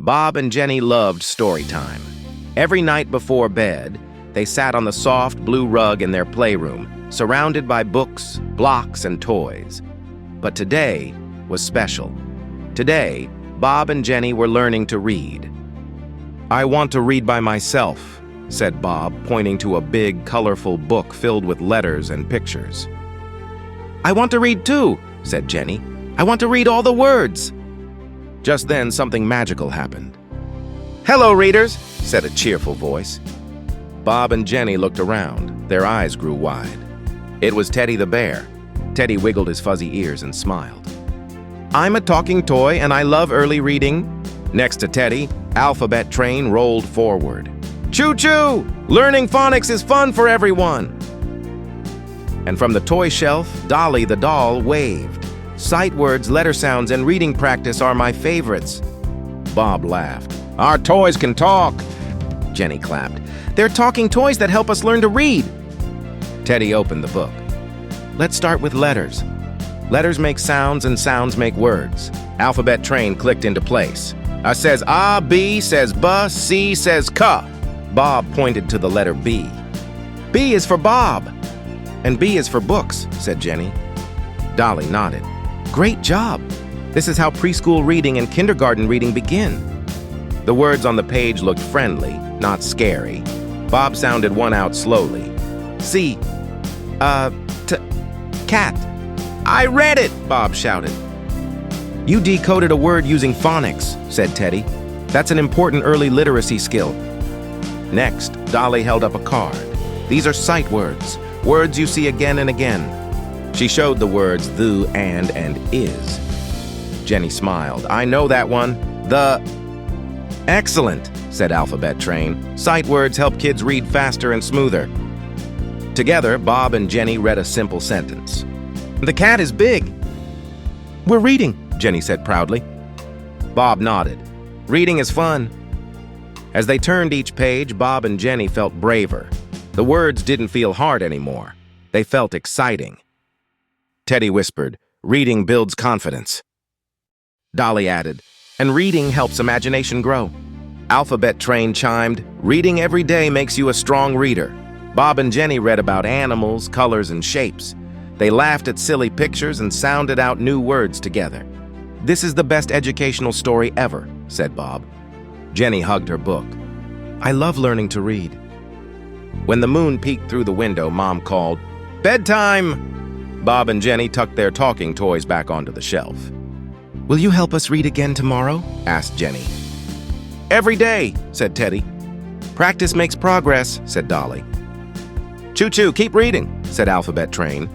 Bob and Jenny loved story time. Every night before bed, they sat on the soft blue rug in their playroom, surrounded by books, blocks, and toys. But today was special. Today, Bob and Jenny were learning to read. "I want to read by myself," said Bob, pointing to a big, colorful book filled with letters and pictures. "I want to read too," said Jenny. "I want to read all the words." Just then, something magical happened. "Hello, readers," said a cheerful voice. Bob and Jenny looked around. Their eyes grew wide. It was Teddy the bear. Teddy wiggled his fuzzy ears and smiled. "I'm a talking toy and I love early reading." Next to Teddy, Alphabet Train rolled forward. "Choo-choo! Learning phonics is fun for everyone!" And from the toy shelf, Dolly the doll waved. "Sight words, letter sounds, and reading practice are my favorites." Bob laughed. "Our toys can talk!" Jenny clapped. "They're talking toys that help us learn to read." Teddy opened the book. "Let's start with letters. Letters make sounds and sounds make words." Alphabet Train clicked into place. "A says ah, B says buh, C says cuh." Bob pointed to the letter B. "B is for Bob." "And B is for books," said Jenny. Dolly nodded. "Great job! This is how preschool reading and kindergarten reading begin." The words on the page looked friendly, not scary. Bob sounded one out slowly. "C. Cat." "I read it!" Bob shouted. "You decoded a word using phonics," said Teddy. "That's an important early literacy skill." Next, Dolly held up a card. "These are sight words, words you see again and again." She showed the words the, and is. Jenny smiled. "I know that one. The..." "Excellent," said Alphabet Train. "Sight words help kids read faster and smoother." Together, Bob and Jenny read a simple sentence. "The cat is big." "We're reading," Jenny said proudly. Bob nodded. "Reading is fun." As they turned each page, Bob and Jenny felt braver. The words didn't feel hard anymore. They felt exciting. Teddy whispered, "Reading builds confidence." Dolly added, "And reading helps imagination grow." Alphabet Train chimed, "Reading every day makes you a strong reader." Bob and Jenny read about animals, colors, and shapes. They laughed at silly pictures and sounded out new words together. "This is the best educational story ever," said Bob. Jenny hugged her book. "I love learning to read." When the moon peeked through the window, Mom called, "Bedtime!" Bob and Jenny tucked their talking toys back onto the shelf. "Will you help us read again tomorrow?" asked Jenny. "Every day," said Teddy. "Practice makes progress," said Dolly. "Choo-choo, keep reading," said Alphabet Train.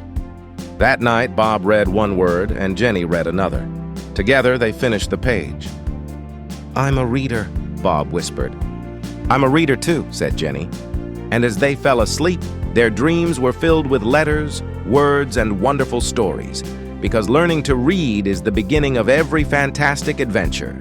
That night, Bob read one word and Jenny read another. Together, they finished the page. "I'm a reader," Bob whispered. "I'm a reader too," said Jenny. And as they fell asleep, their dreams were filled with letters, words, and wonderful stories, because learning to read is the beginning of every fantastic adventure.